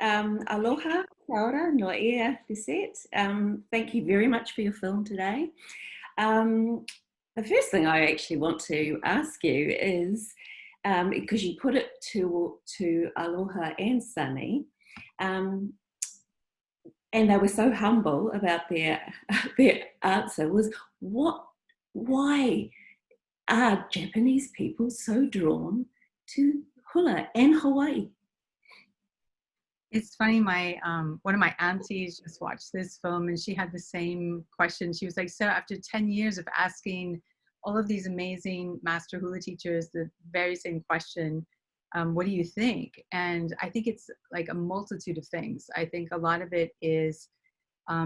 Aloha, kia ora, no ia, Lisette. Thank you very much for your film today. Um, the first thing I actually want to ask you is, because you put it to Aloha and Sunny, um, and they were so humble about their their answer, was why are Japanese people so drawn to hula and Hawaii? It's funny, my one of my aunties just watched this film and she had the same question. She was like, so after 10 years of asking all of these amazing master hula teachers the very same question, what do you think? And I think it's like a multitude of things. I think a lot of it is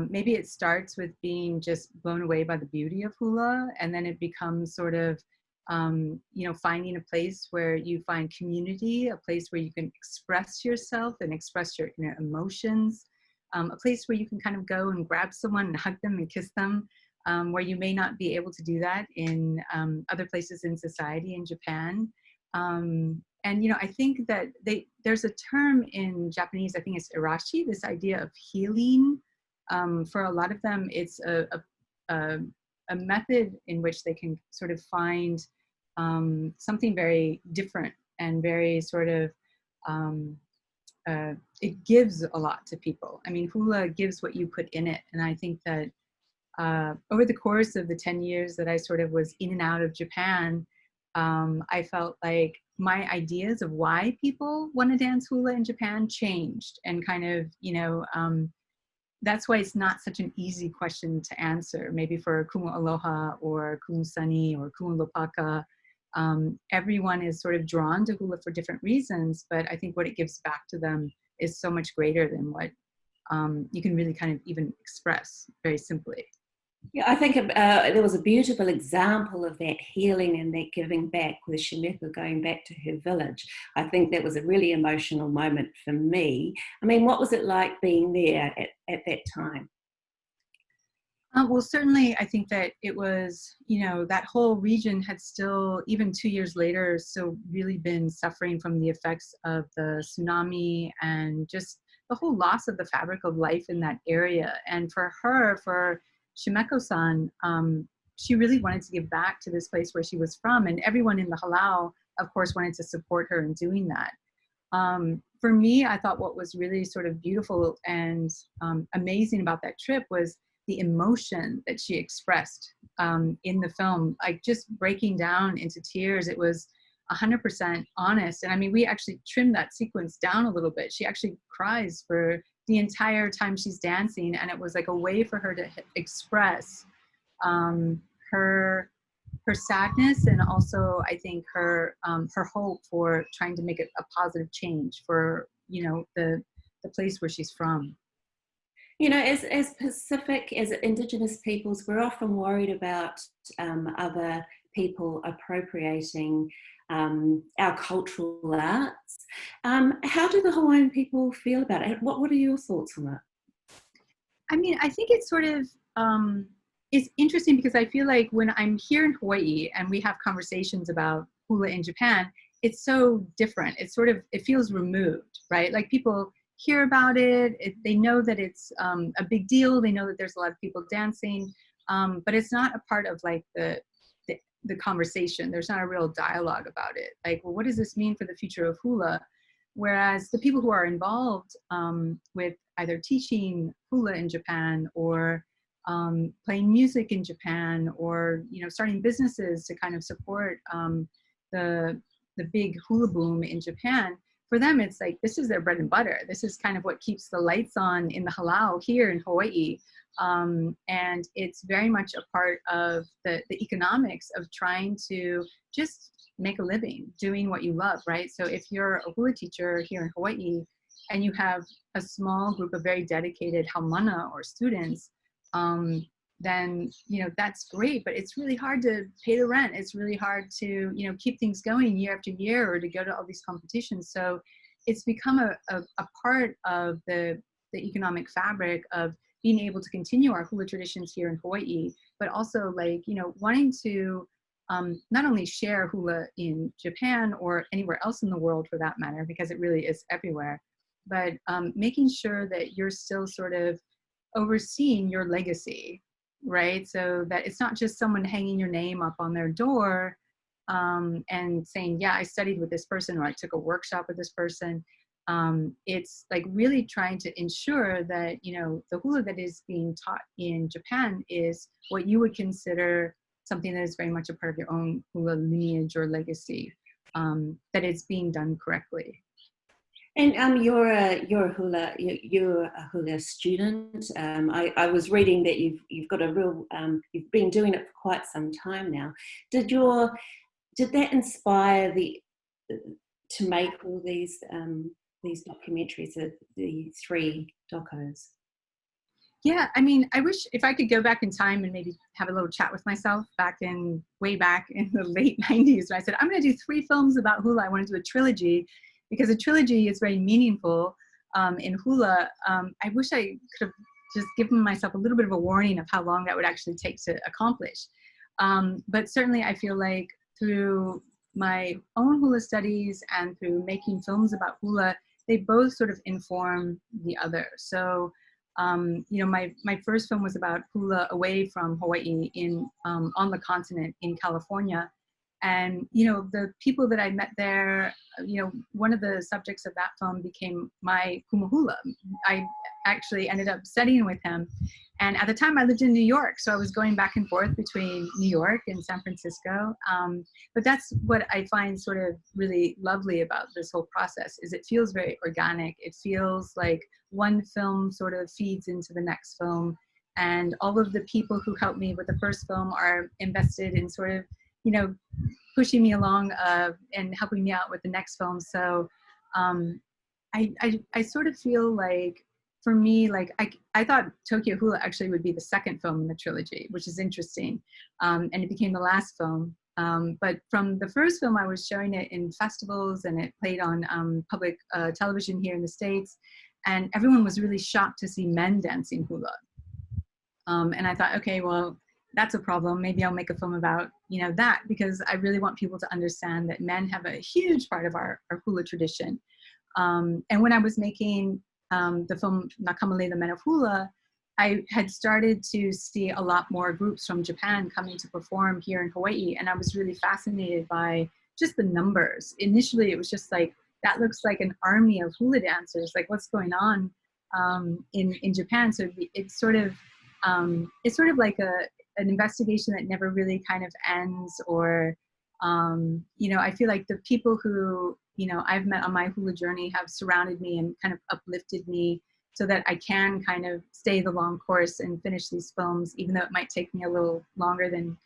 maybe it starts with being just blown away by the beauty of hula, and then it becomes sort of finding a place where you find community, a place where you can express yourself and express your emotions, a place where you can kind of go and grab someone and hug them and kiss them, where you may not be able to do that in other places in society in Japan. And I think that there's a term in Japanese, I think it's irashi, this idea of healing. For a lot of them, it's a method in which they can sort of find something very different and very sort of, it gives a lot to people. I mean, hula gives what you put in it. And I think that over the course of the 10 years that I sort of was in and out of Japan, I felt like my ideas of why people want to dance hula in Japan changed, and kind of, that's why it's not such an easy question to answer. Maybe for Kumu Aloha or Kumu Sani or Kumu Lopaka, everyone is sort of drawn to hula for different reasons, but I think what it gives back to them is so much greater than what you can really kind of even express very simply. Yeah, I think there was a beautiful example of that healing and that giving back with Shimeko going back to her village. I think that was a really emotional moment for me. I mean, what was it like being there at that time? Well, certainly, I think that it was, that whole region had still, even 2 years later, still really been suffering from the effects of the tsunami and just the whole loss of the fabric of life in that area. And for Shimeko-san, she really wanted to give back to this place where she was from, and everyone in the halau, of course, wanted to support her in doing that. For me, I thought what was really sort of beautiful and amazing about that trip was the emotion that she expressed in the film, like just breaking down into tears. It was 100% honest. And I mean, we actually trimmed that sequence down a little bit. She actually cries for the entire time she's dancing. And it was like a way for her to express her sadness, and also I think her hope for trying to make it a positive change for the place where she's from. As Pacific, as Indigenous peoples, we're often worried about other people appropriating our cultural arts. How do the Hawaiian people feel about it? What are your thoughts on that? I mean, I think it's sort of, it's interesting because I feel like when I'm here in Hawaii and we have conversations about hula in Japan, it's so different. It's sort of, it feels removed, right? Like people hear about it, they know that it's a big deal. They know that there's a lot of people dancing, but it's not a part of like the conversation. There's not a real dialogue about it. Like, well, what does this mean for the future of hula? Whereas the people who are involved with either teaching hula in Japan or playing music in Japan, or starting businesses to kind of support the big hula boom in Japan, for them it's like this is their bread and butter. This is kind of what keeps the lights on in the halau here in Hawaii, and it's very much a part of the economics of trying to just make a living doing what you love, right? So if you're a hula teacher here in Hawaii and you have a small group of very dedicated haumana or students, then that's great, but it's really hard to pay the rent. It's really hard to keep things going year after year, or to go to all these competitions. So it's become a part of the economic fabric of being able to continue our hula traditions here in Hawaii, but also like wanting to not only share hula in Japan or anywhere else in the world for that matter, because it really is everywhere, but making sure that you're still sort of overseeing your legacy, right? So that it's not just someone hanging your name up on their door and saying, yeah, I studied with this person, or I took a workshop with this person. It's like really trying to ensure that, you know, the hula that is being taught in Japan is what you would consider something that is very much a part of your own hula lineage or legacy, that it's being done correctly. And you're a hula student. I was reading that you've got a real you've been doing it for quite some time now. Did that inspire to make all these documentaries, the 3 docos? Yeah, I mean, I wish if I could go back in time and maybe have a little chat with myself way back in the late 90s, when I said, I'm going to do 3 films about hula. I want to do a trilogy, because a trilogy is very meaningful in hula. I wish I could have just given myself a little bit of a warning of how long that would actually take to accomplish. But certainly I feel like through my own hula studies and through making films about hula, they both sort of inform the other. So, you know, my first film was about hula away from Hawaii on the continent in California. And, you know, the people that I met there, you know, one of the subjects of that film became my kumahula. I actually ended up studying with him. And at the time I lived in New York, so I was going back and forth between New York and San Francisco. But that's what I find sort of really lovely about this whole process, is it feels very organic. It feels like one film sort of feeds into the next film. And all of the people who helped me with the first film are invested in sort of, you know, pushing me along and helping me out with the next film. So I sort of feel like, for me, like I thought Tokyo Hula actually would be the second film in the trilogy, which is interesting. And it became the last film. But from the first film, I was showing it in festivals, and it played on public television here in the States. And everyone was really shocked to see men dancing hula. And I thought, okay, well, that's a problem. Maybe I'll make a film about, you know, that, because I really want people to understand that men have a huge part of our hula tradition. And when I was making the film Nakamale, the Men of Hula, I had started to see a lot more groups from Japan coming to perform here in Hawaii. And I was really fascinated by just the numbers. Initially, it was just like, that looks like an army of hula dancers. Like, what's going on in Japan? So it's sort of like an investigation that never really kind of ends. Or, you know, I feel like the people who, you know, I've met on my hula journey have surrounded me and kind of uplifted me so that I can kind of stay the long course and finish these films, even though it might take me a little longer than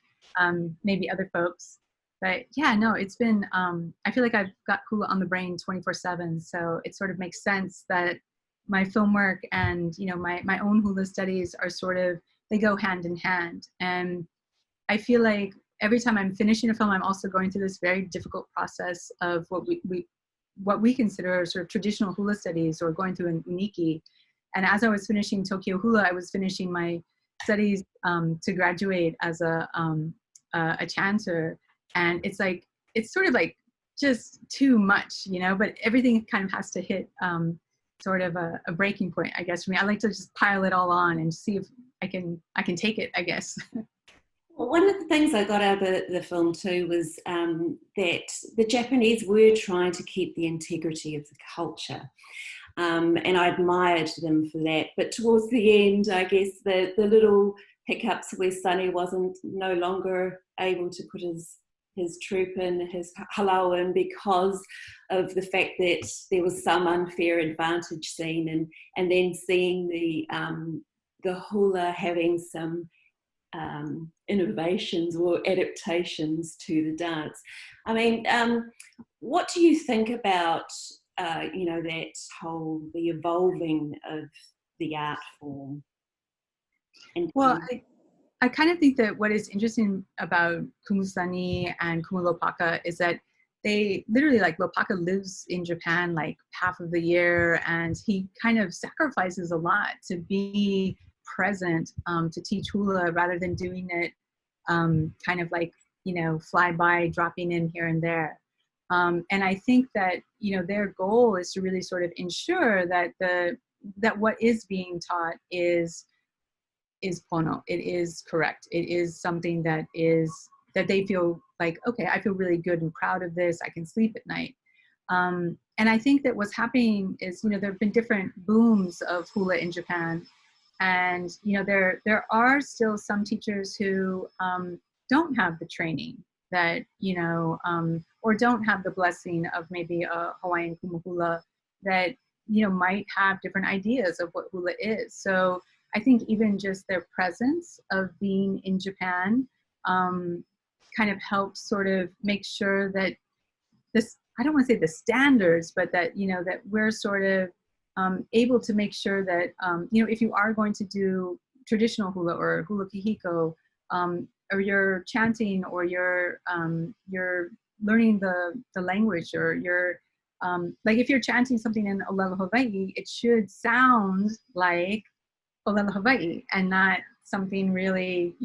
maybe other folks. But yeah, no, it's been, I feel like I've got hula on the brain 24/7. So it sort of makes sense that my film work and, you know, my own hula studies are sort of, they go hand in hand. And I feel like every time I'm finishing a film, I'm also going through this very difficult process of what we consider sort of traditional hula studies, or going through an uniki. And as I was finishing Tokyo Hula, I was finishing my studies to graduate as a chanter. And it's like, it's sort of like just too much, you know, but everything kind of has to hit sort of a breaking point, I guess, for me. I like to just pile it all on and see if I can take it, I guess. Well, one of the things I got out of the film too was that the Japanese were trying to keep the integrity of the culture. And I admired them for that. But towards the end, I guess the little hiccups where Sonny wasn't no longer able to put his troop in, his halau in, because of the fact that there was some unfair advantage seen, and then seeing the hula having some innovations or adaptations to the dance. I mean, what do you think about you know, that whole, the evolving of the art form? Well, I kind of think that what is interesting about Kumusani and Kumulopaka is that they literally, like, Lopaka lives in Japan like half of the year, and he kind of sacrifices a lot to be present to teach hula, rather than doing it kind of like, you know, fly by, dropping in here and there. And I think that, their goal is to really sort of ensure that that what is being taught is pono. It is correct. It is something that they feel like, okay, I feel really good and proud of this. I can sleep at night. And I think that what's happening is, there have been different booms of hula in Japan. And, there are still some teachers who don't have the training that, or don't have the blessing of maybe a Hawaiian kumu hula that, might have different ideas of what hula is. So I think even just their presence of being in Japan kind of helps sort of make sure that this, I don't want to say the standards, but that, that we're sort of able to make sure that, if you are going to do traditional hula or hula kihiko, or you're chanting, or you're learning the language, or you're, like if you're chanting something in Olelo Hawaii, it should sound like Olelo Hawaii and not something really,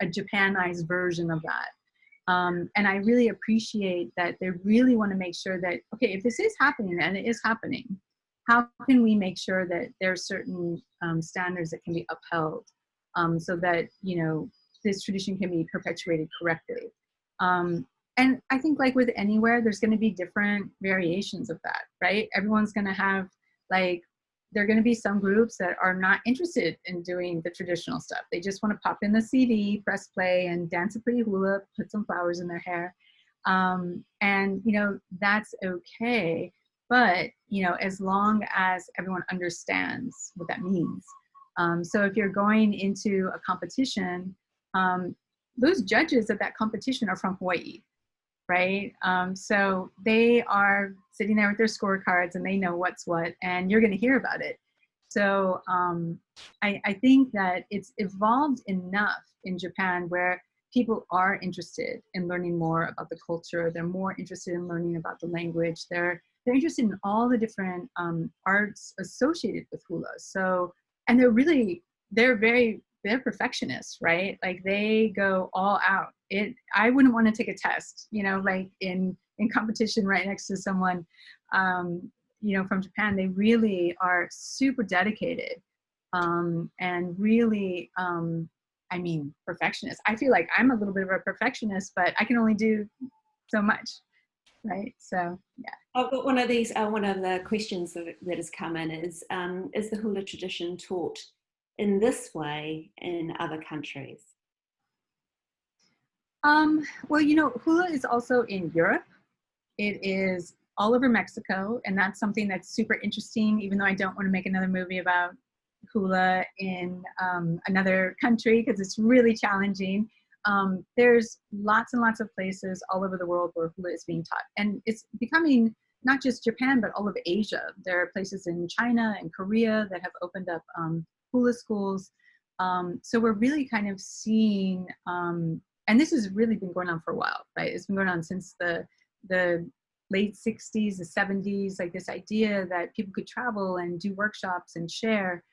a Japanized version of that. And I really appreciate that they really want to make sure that, okay, if this is happening, and it is happening, how can we make sure that there are certain standards that can be upheld so that, this tradition can be perpetuated correctly. And I think like with anywhere, there's going to be different variations of that, right? Everyone's going to have like, there are going to be some groups that are not interested in doing the traditional stuff. They just want to pop in the CD, press play, and dance a pretty hula, put some flowers in their hair. And, that's okay. But, as long as everyone understands what that means. So if you're going into a competition, those judges at that competition are from Hawaii, right? So they are sitting there with their scorecards and they know what's what, and you're going to hear about it. So I think that it's evolved enough in Japan where people are interested in learning more about the culture. They're more interested in learning about the language. They're interested in all the different arts associated with hula. So, and they're perfectionists, right? Like they go all out. I wouldn't want to take a test, like in competition right next to someone, from Japan. They really are super dedicated and really, perfectionist. I feel like I'm a little bit of a perfectionist, but I can only do so much, right? So, yeah. I've got one of these, one of the questions that has come in is the hula tradition taught in this way in other countries? Well, hula is also in Europe. It is all over Mexico, and that's something that's super interesting, even though I don't want to make another movie about hula in another country because it's really challenging. There's lots and lots of places all over the world where hula is being taught, and it's becoming not just Japan, but all of Asia. There are places in China and Korea that have opened up hula schools. So we're really kind of seeing, and this has really been going on for a while, right? It's been going on since the late 60s, the 70s, like this idea that people could travel and do workshops and share.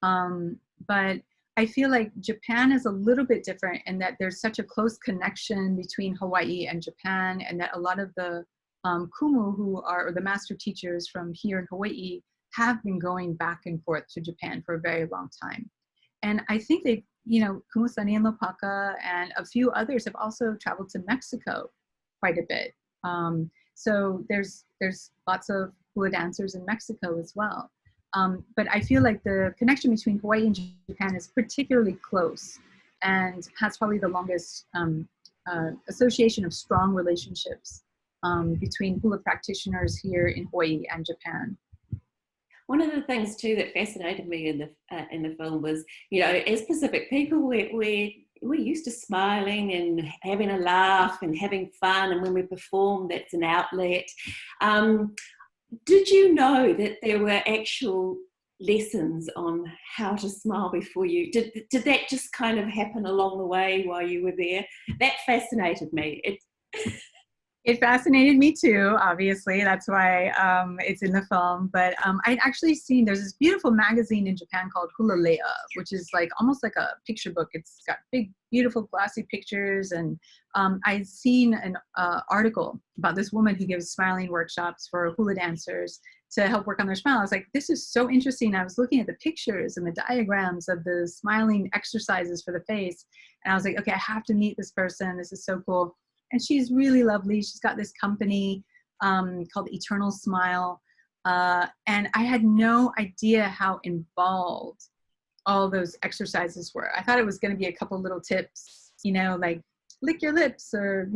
But I feel like Japan is a little bit different in that there's such a close connection between Hawaii and Japan, and that a lot of the kumu or the master teachers from here in Hawaii have been going back and forth to Japan for a very long time. And I think they, Kumusani and Lopaka and a few others have also traveled to Mexico quite a bit. So there's lots of hula dancers in Mexico as well. But I feel like the connection between Hawaii and Japan is particularly close and has probably the longest association of strong relationships between hula practitioners here in Hawaii and Japan. One of the things too that fascinated me in the film was, as Pacific people, we're used to smiling and having a laugh and having fun, and when we perform, that's an outlet. Did you know that there were actual lessons on how to smile before you? Did that just kind of happen along the way while you were there? That fascinated me. It fascinated me too, obviously. That's why it's in the film. But I'd actually seen there's this beautiful magazine in Japan called Hula, which is like almost like a picture book. It's got big, beautiful, glossy pictures. And I'd seen an article about this woman who gives smiling workshops for hula dancers to help work on their smile. I was like, this is so interesting. I was looking at the pictures and the diagrams of the smiling exercises for the face. And I was like, okay, I have to meet this person. This is so cool. And she's really lovely. She's got this company called Eternal Smile. And I had no idea how involved all those exercises were. I thought it was going to be a couple little tips, like lick your lips or,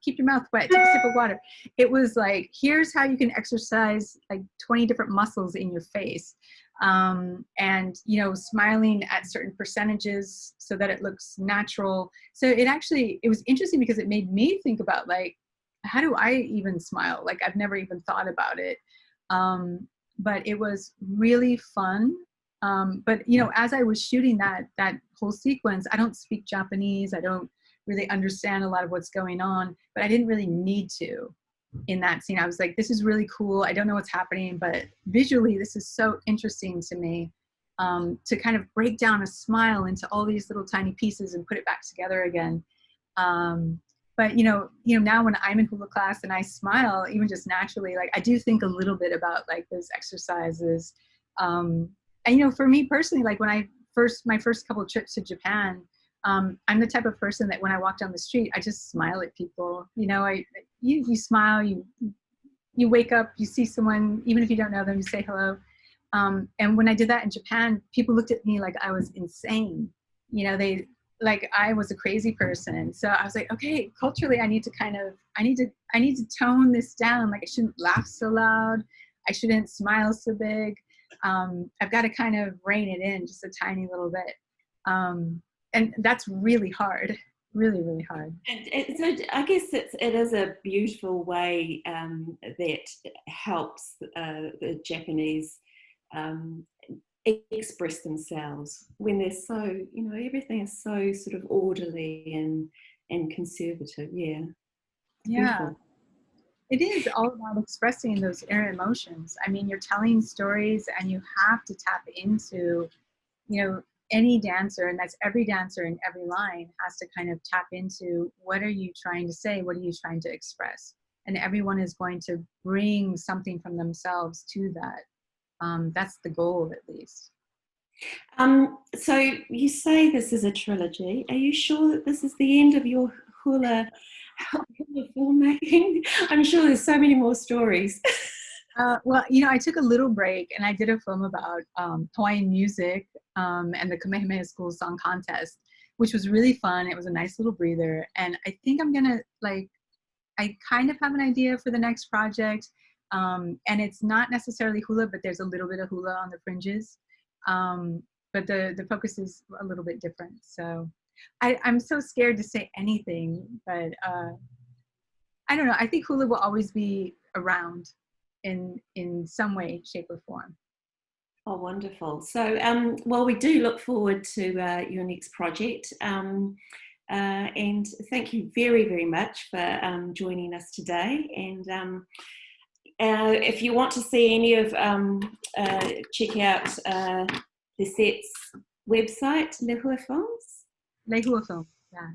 keep your mouth wet, take a sip of water. It was like, here's how you can exercise like 20 different muscles in your face. And smiling at certain percentages so that it looks natural. So it was interesting because it made me think about like, how do I even smile? Like I've never even thought about it. But it was really fun. But as I was shooting that whole sequence, I don't speak Japanese. I don't really understand a lot of what's going on, but I didn't really need to. In that scene, I was like, this is really cool. I don't know what's happening, but visually this is so interesting to me, to kind of break down a smile into all these little tiny pieces and put it back together again. But now when I'm in hula class and I smile, even just naturally, like I do think a little bit about like those exercises. And for me personally, like when my first couple of trips to Japan, I'm the type of person that when I walk down the street, I just smile at people. You smile, you wake up, you see someone, even if you don't know them, you say hello. And when I did that in Japan, people looked at me like I was insane. They like I was a crazy person. So I was like, okay, culturally, I need to tone this down. Like I shouldn't laugh so loud. I shouldn't smile so big. I've got to kind of rein it in just a tiny little bit. And that's really hard, really, really hard. And so I guess it is a beautiful way that helps the Japanese express themselves when they're so, everything is so sort of orderly and conservative. Yeah. Yeah. Beautiful. It is all about expressing those inner emotions. I mean, you're telling stories and you have to tap into, any dancer, and that's every dancer in every line has to kind of tap into what are you trying to say? What are you trying to express? And everyone is going to bring something from themselves to that. That's the goal, at least. So you say this is a trilogy. Are you sure that this is the end of your hula filmmaking? I'm sure there's so many more stories. Well, I took a little break and I did a film about Hawaiian music and the Kamehameha School Song Contest, which was really fun. It was a nice little breather. And I think I'm going to, I kind of have an idea for the next project. And it's not necessarily hula, but there's a little bit of hula on the fringes. But the focus is a little bit different. So I'm so scared to say anything, but I don't know. I think hula will always be around in some way, shape, or form. Oh, wonderful. So, well, we do look forward to your next project. And thank you very, very much for joining us today. And if you want to see any of, check out Lisette's website, Le Hua Films. Le Hua Film, yeah.